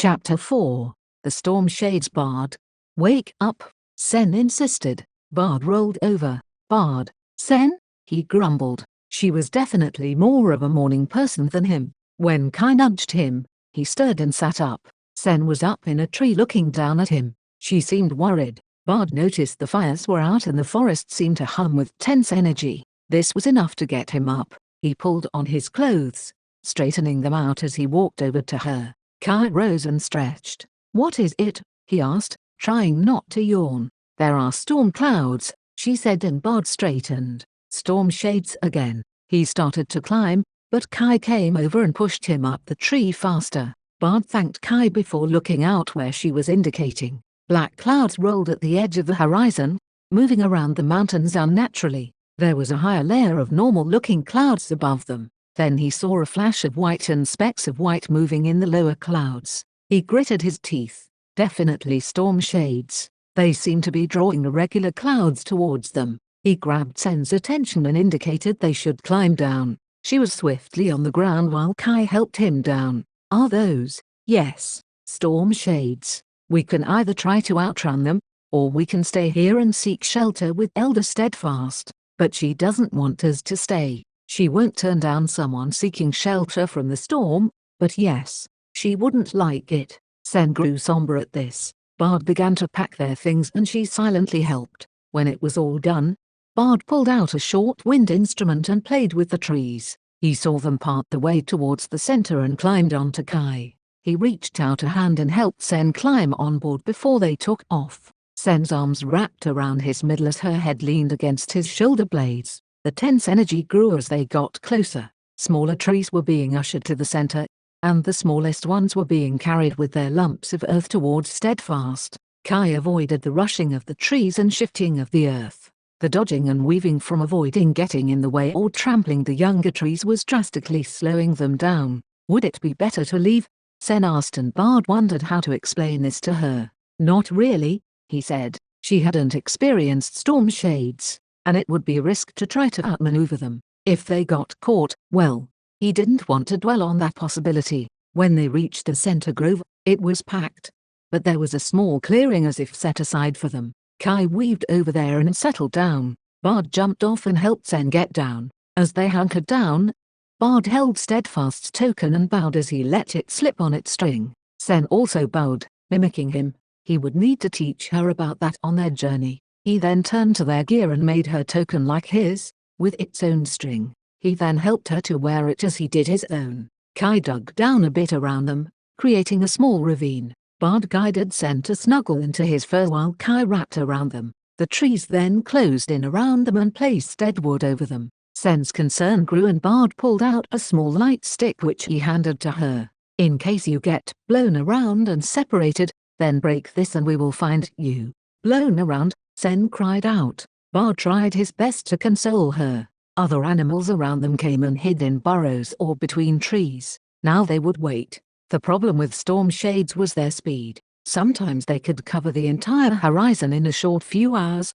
Chapter 4. The Storm Shades Bard. Wake up, Sen insisted. Bard rolled over. Bard, Sen, he grumbled. She was definitely more of a morning person than him. When Kai nudged him, he stirred and sat up. Sen was up in a tree looking down at him. She seemed worried. Bard noticed the fires were out and the forest seemed to hum with tense energy. This was enough to get him up. He pulled on his clothes, straightening them out as he walked over to her. Kai rose and stretched. "What is it?" he asked, trying not to yawn. "There are storm clouds," she said, and Bard straightened. "Storm shades again." He started to climb, but Kai came over and pushed him up the tree faster. Bard thanked Kai before looking out where she was indicating. Black clouds rolled at the edge of the horizon, moving around the mountains unnaturally. There was a higher layer of normal-looking clouds above them. Then he saw a flash of white and specks of white moving in the lower clouds. He gritted his teeth. Definitely storm shades. They seemed to be drawing irregular clouds towards them. He grabbed Sen's attention and indicated they should climb down. She was swiftly on the ground while Kai helped him down. "Are those?" "Yes, storm shades. We can either try to outrun them, or we can stay here and seek shelter with Elder Steadfast. But she doesn't want us to stay. She won't turn down someone seeking shelter from the storm, but yes, she wouldn't like it." Sen grew somber at this. Bard began to pack their things and she silently helped. When it was all done, Bard pulled out a short wind instrument and played with the trees. He saw them part the way towards the center and climbed onto Kai. He reached out a hand and helped Sen climb on board before they took off. Sen's arms wrapped around his middle as her head leaned against his shoulder blades. The tense energy grew as they got closer. Smaller trees were being ushered to the center, and the smallest ones were being carried with their lumps of earth towards Steadfast. Kai avoided the rushing of the trees and shifting of the earth. The dodging and weaving from avoiding getting in the way or trampling the younger trees was drastically slowing them down. Would it be better to leave? Sen asked, and Bard wondered how to explain this to her. "Not really," he said. She hadn't experienced storm shades, and it would be a risk to try to outmaneuver them. If they got caught, well, he didn't want to dwell on that possibility. When they reached the center grove, it was packed, but there was a small clearing as if set aside for them. Kai weaved over there and settled down. Bard jumped off and helped Sen get down. As they hunkered down, Bard held Steadfast's token and bowed as he let it slip on its string. Sen also bowed, mimicking him. He would need to teach her about that on their journey. He then turned to their gear and made her token like his, with its own string. He then helped her to wear it as he did his own. Kai dug down a bit around them, creating a small ravine. Bard guided Sen to snuggle into his fur while Kai wrapped around them. The trees then closed in around them and placed deadwood over them. Sen's concern grew and Bard pulled out a small light stick which he handed to her. "In case you get blown around and separated, then break this and we will find you." "Blown around?" Sen cried out. Bard tried his best to console her. Other animals around them came and hid in burrows or between trees. Now they would wait. The problem with storm shades was their speed. Sometimes they could cover the entire horizon in a short few hours.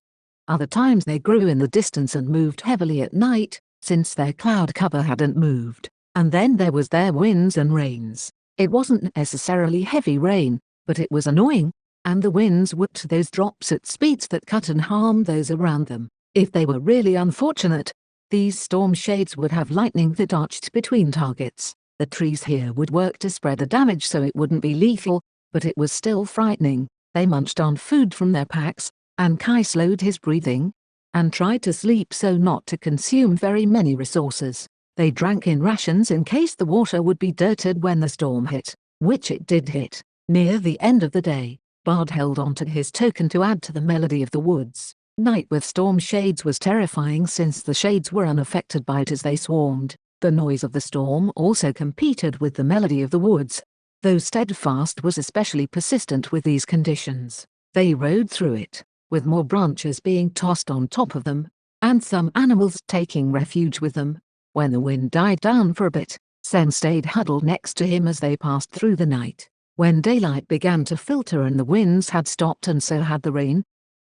Other times they grew in the distance and moved heavily at night, since their cloud cover hadn't moved. And then there was their winds and rains. It wasn't necessarily heavy rain, but it was annoying, and the winds whipped those drops at speeds that cut and harmed those around them. If they were really unfortunate, these storm shades would have lightning that arched between targets. The trees here would work to spread the damage so it wouldn't be lethal, but it was still frightening. They munched on food from their packs, and Kai slowed his breathing and tried to sleep so not to consume very many resources. They drank in rations in case the water would be dirted when the storm hit, which it did hit. Near the end of the day, Bard held onto his token to add to the melody of the woods. Night with storm shades was terrifying since the shades were unaffected by it as they swarmed. The noise of the storm also competed with the melody of the woods, though Steadfast was especially persistent with these conditions. They rode through it, with more branches being tossed on top of them, and some animals taking refuge with them. When the wind died down for a bit, Sen stayed huddled next to him as they passed through the night. When daylight began to filter and the winds had stopped and so had the rain,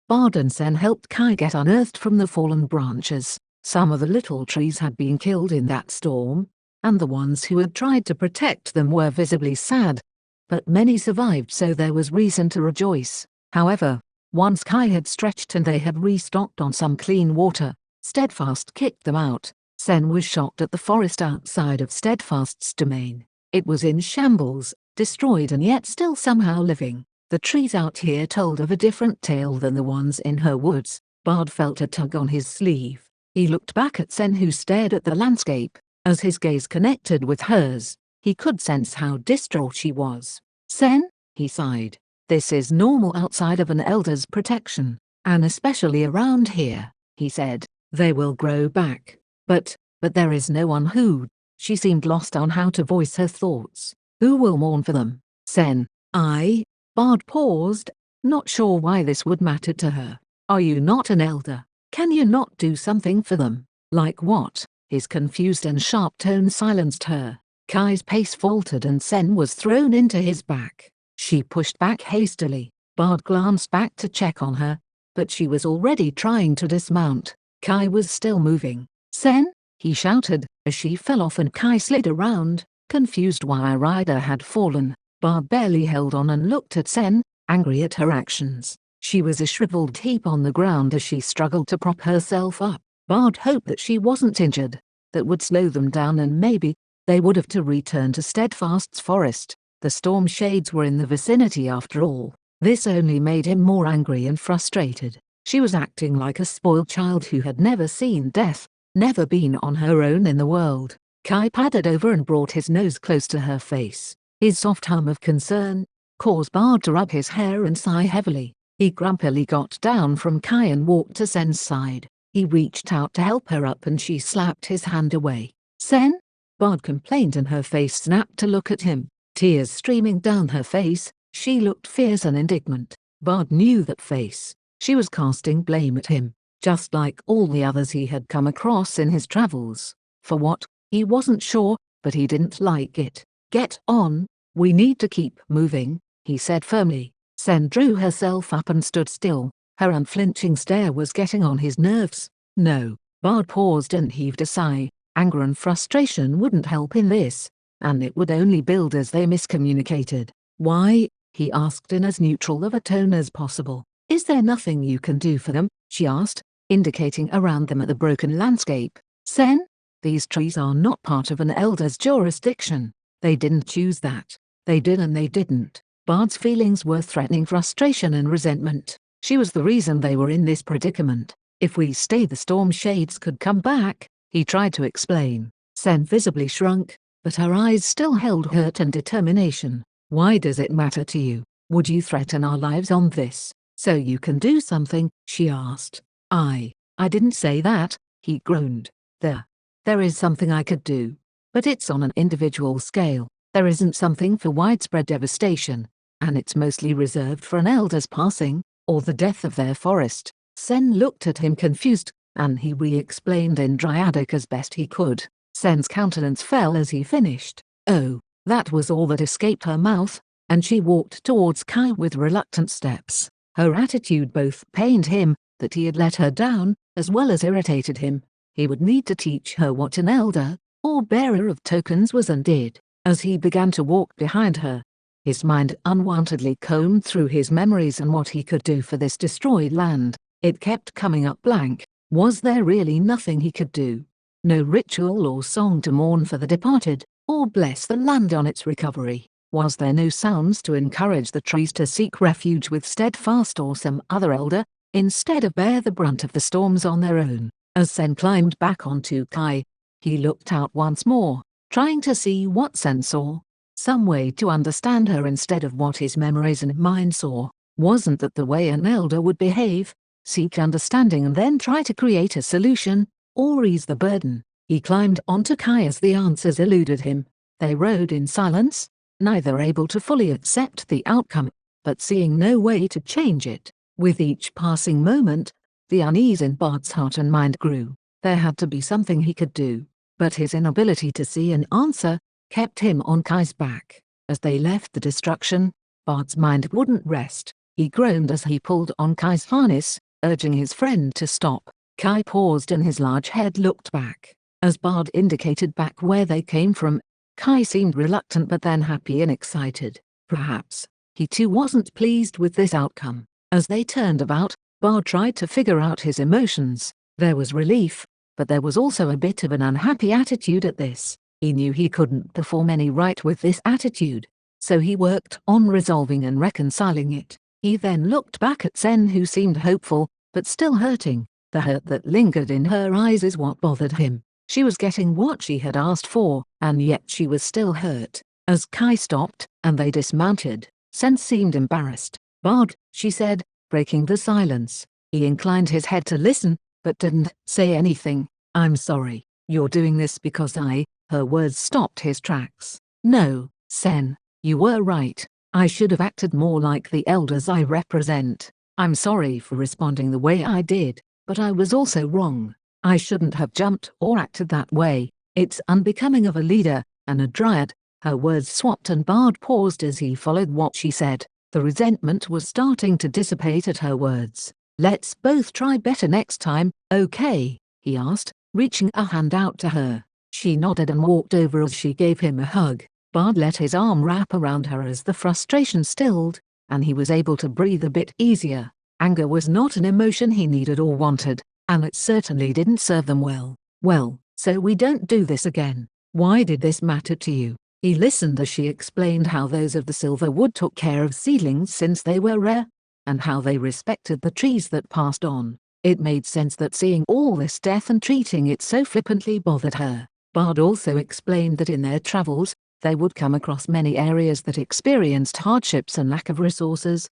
Bard and Sen helped Kai get unearthed from the fallen branches. Some of the little trees had been killed in that storm, and the ones who had tried to protect them were visibly sad. but many survived, so there was reason to rejoice. However, once Kai had stretched and they had restocked on some clean water, Steadfast kicked them out. Sen was shocked at the forest outside of Steadfast's domain. It was in shambles, destroyed and yet still somehow living. The trees out here told of a different tale than the ones in her woods. Bard felt a tug on his sleeve. He looked back at Sen, who stared at the landscape. As his gaze connected with hers, he could sense how distraught she was. "Sen," he sighed, "this is normal outside of an elder's protection, and especially around here," he said. "They will grow back. But there is no one who—" She seemed lost on how to voice her thoughts. "Who will mourn for them?" "Sen." "I?" Bard paused, not sure why this would matter to her. "Are you not an elder? Can you not do something for them?" "Like what?" His confused and sharp tone silenced her. Kai's pace faltered and Sen was thrown into his back. She pushed back hastily. Bard glanced back to check on her, but she was already trying to dismount. Kai was still moving. "Sen!" he shouted, as she fell off and Kai slid around, confused why a rider had fallen. Bard barely held on and looked at Sen, angry at her actions. She was a shriveled heap on the ground as she struggled to prop herself up. Bard hoped that she wasn't injured. That would slow them down and maybe they would have to return to Steadfast's forest. The storm shades were in the vicinity after all. This only made him more angry and frustrated. She was acting like a spoiled child who had never seen death, never been on her own in the world. Kai padded over and brought his nose close to her face. His soft hum of concern caused Bard to rub his hair and sigh heavily. He grumpily got down from Kai and walked to Sen's side. He reached out to help her up and she slapped his hand away. "Sen?" Bard complained and her face snapped to look at him. Tears streaming down her face, she looked fierce and indignant. Bard knew that face. She was casting blame at him, just like all the others he had come across in his travels. For what? He wasn't sure, but he didn't like it. "Get on, we need to keep moving," he said firmly. Sen drew herself up and stood still. Her unflinching stare was getting on his nerves. "No." Bard paused and heaved a sigh. Anger and frustration wouldn't help in this, and it would only build as they miscommunicated. "Why?" he asked in as neutral of a tone as possible. "Is there nothing you can do for them?" she asked, indicating around them at the broken landscape. "Sen, these trees are not part of an elder's jurisdiction. They didn't choose that. They did and they didn't." Bard's feelings were threatening frustration and resentment. She was the reason they were in this predicament. "If we stay, the storm shades could come back," he tried to explain. Sen visibly shrunk, but her eyes still held hurt and determination. "Why does it matter to you? Would you threaten our lives on this, so you can do something?" she asked. I didn't say that," he groaned. There is something I could do, but it's on an individual scale. There isn't something for widespread devastation, and it's mostly reserved for an elder's passing, or the death of their forest." Sen looked at him confused, and he re-explained in Dryadic as best he could. Sen's countenance fell as he finished. "Oh." That was all that escaped her mouth, and she walked towards Kai with reluctant steps. Her attitude both pained him, that he had let her down, as well as irritated him. He would need to teach her what an elder, or bearer of tokens, was and did. As he began to walk behind her, his mind unwontedly combed through his memories and what he could do for this destroyed land. It kept coming up blank. Was there really nothing he could do? No ritual or song to mourn for the departed, or bless the land on its recovery? Was there no sounds to encourage the trees to seek refuge with Steadfast or some other elder, instead of bear the brunt of the storms on their own? As Sen climbed back onto Kai, he looked out once more, trying to see what Sen saw. Some way to understand her instead of what his memories and mind saw. Wasn't that the way an elder would behave? Seek understanding and then try to create a solution, or ease the burden. He climbed onto Kai as the answers eluded him. They rode in silence, neither able to fully accept the outcome, but seeing no way to change it. With each passing moment, the unease in Bard's heart and mind grew. There had to be something he could do, but his inability to see an answer kept him on Kai's back. As they left the destruction, Bard's mind wouldn't rest. He groaned as he pulled on Kai's harness, urging his friend to stop. Kai paused and his large head looked back. As Bard indicated back where they came from, Kai seemed reluctant but then happy and excited. Perhaps he too wasn't pleased with this outcome. As they turned about, Bard tried to figure out his emotions. There was relief, but there was also a bit of an unhappy attitude at this. He knew he couldn't perform any right with this attitude, so he worked on resolving and reconciling it. He then looked back at Sen, who seemed hopeful, but still hurting. The hurt that lingered in her eyes is what bothered him. She was getting what she had asked for, and yet she was still hurt. As Kai stopped, and they dismounted, Sen seemed embarrassed. "Bard," she said, breaking the silence. He inclined his head to listen, but didn't say anything. "I'm sorry. You're doing this because I..." Her words stopped his tracks. "No, Sen, you were right. I should have acted more like the elders I represent. I'm sorry for responding the way I did, but I was also wrong. I shouldn't have jumped or acted that way. It's unbecoming of a leader and a dryad." Her words swapped and Bard paused as he followed what she said. The resentment was starting to dissipate at her words. "Let's both try better next time, okay?" he asked, reaching a hand out to her. She nodded and walked over as she gave him a hug. Bard let his arm wrap around her as the frustration stilled, and he was able to breathe a bit easier. Anger was not an emotion he needed or wanted, and it certainly didn't serve them well. "Well, so we don't do this again. Why did this matter to you?" He listened as she explained how those of the Silverwood took care of seedlings since they were rare, and how they respected the trees that passed on. It made sense that seeing all this death and treating it so flippantly bothered her. Bard also explained that in their travels, they would come across many areas that experienced hardships and lack of resources.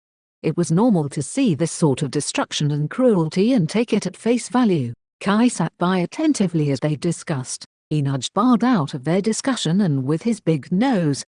It was normal to see this sort of destruction and cruelty and take it at face value. Kai sat by attentively as they discussed. He nudged Bard out of their discussion and with his big nose,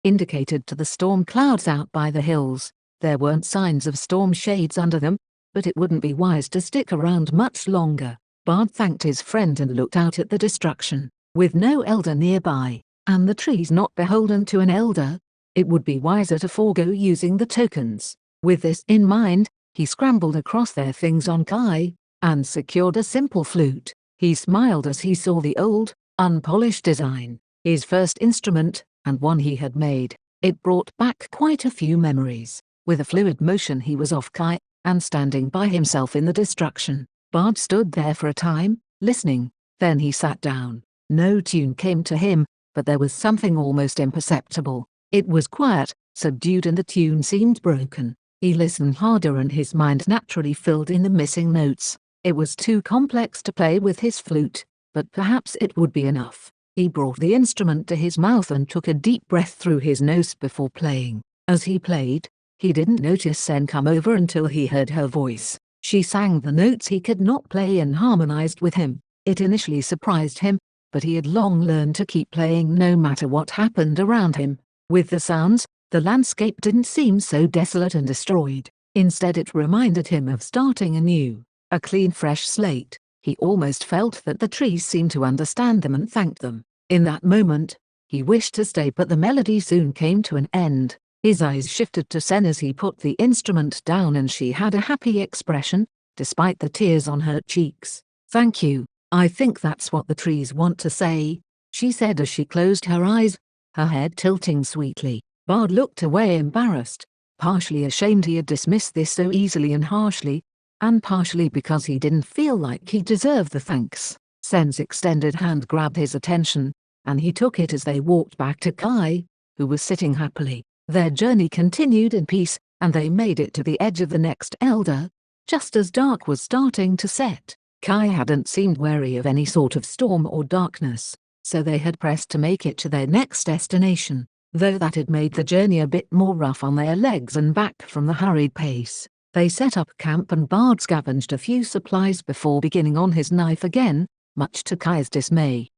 indicated to the storm clouds out by the hills. There weren't signs of storm shades under them, but it wouldn't be wise to stick around much longer. Bard thanked his friend and looked out at the destruction. With no elder nearby, and the trees not beholden to an elder, it would be wiser to forego using the tokens. With this in mind, he scrambled across their things on Kai, and secured a simple flute. He smiled as he saw the old, unpolished design, his first instrument, and one he had made. It brought back quite a few memories. With a fluid motion he was off Kai, and standing by himself in the destruction. Bard stood there for a time, listening. Then he sat down. No tune came to him, but there was something almost imperceptible. It was quiet, subdued, and the tune seemed broken. He listened harder and his mind naturally filled in the missing notes. It was too complex to play with his flute, but perhaps it would be enough. He brought the instrument to his mouth and took a deep breath through his nose before playing. As he played, he didn't notice Sen come over until he heard her voice. She sang the notes he could not play and harmonized with him. It initially surprised him, but he had long learned to keep playing no matter what happened around him. With the sounds, the landscape didn't seem so desolate and destroyed. Instead, it reminded him of starting anew, a clean, fresh slate. He almost felt that the trees seemed to understand them and thanked them. In that moment, he wished to stay, but the melody soon came to an end. His eyes shifted to Sen as he put the instrument down, and she had a happy expression, despite the tears on her cheeks. "Thank you. I think that's what the trees want to say," she said as she closed her eyes, her head tilting sweetly. Bard looked away, embarrassed, partially ashamed he had dismissed this so easily and harshly, and partially because he didn't feel like he deserved the thanks. Sen's extended hand grabbed his attention, and he took it as they walked back to Kai, who was sitting happily. Their journey continued in peace, and they made it to the edge of the next elder, just as dark was starting to set. Kai hadn't seemed wary of any sort of storm or darkness, so they had pressed to make it to their next destination, though that had made the journey a bit more rough on their legs and back from the hurried pace. They set up camp and Bard scavenged a few supplies before beginning on his knife again, much to Kai's dismay.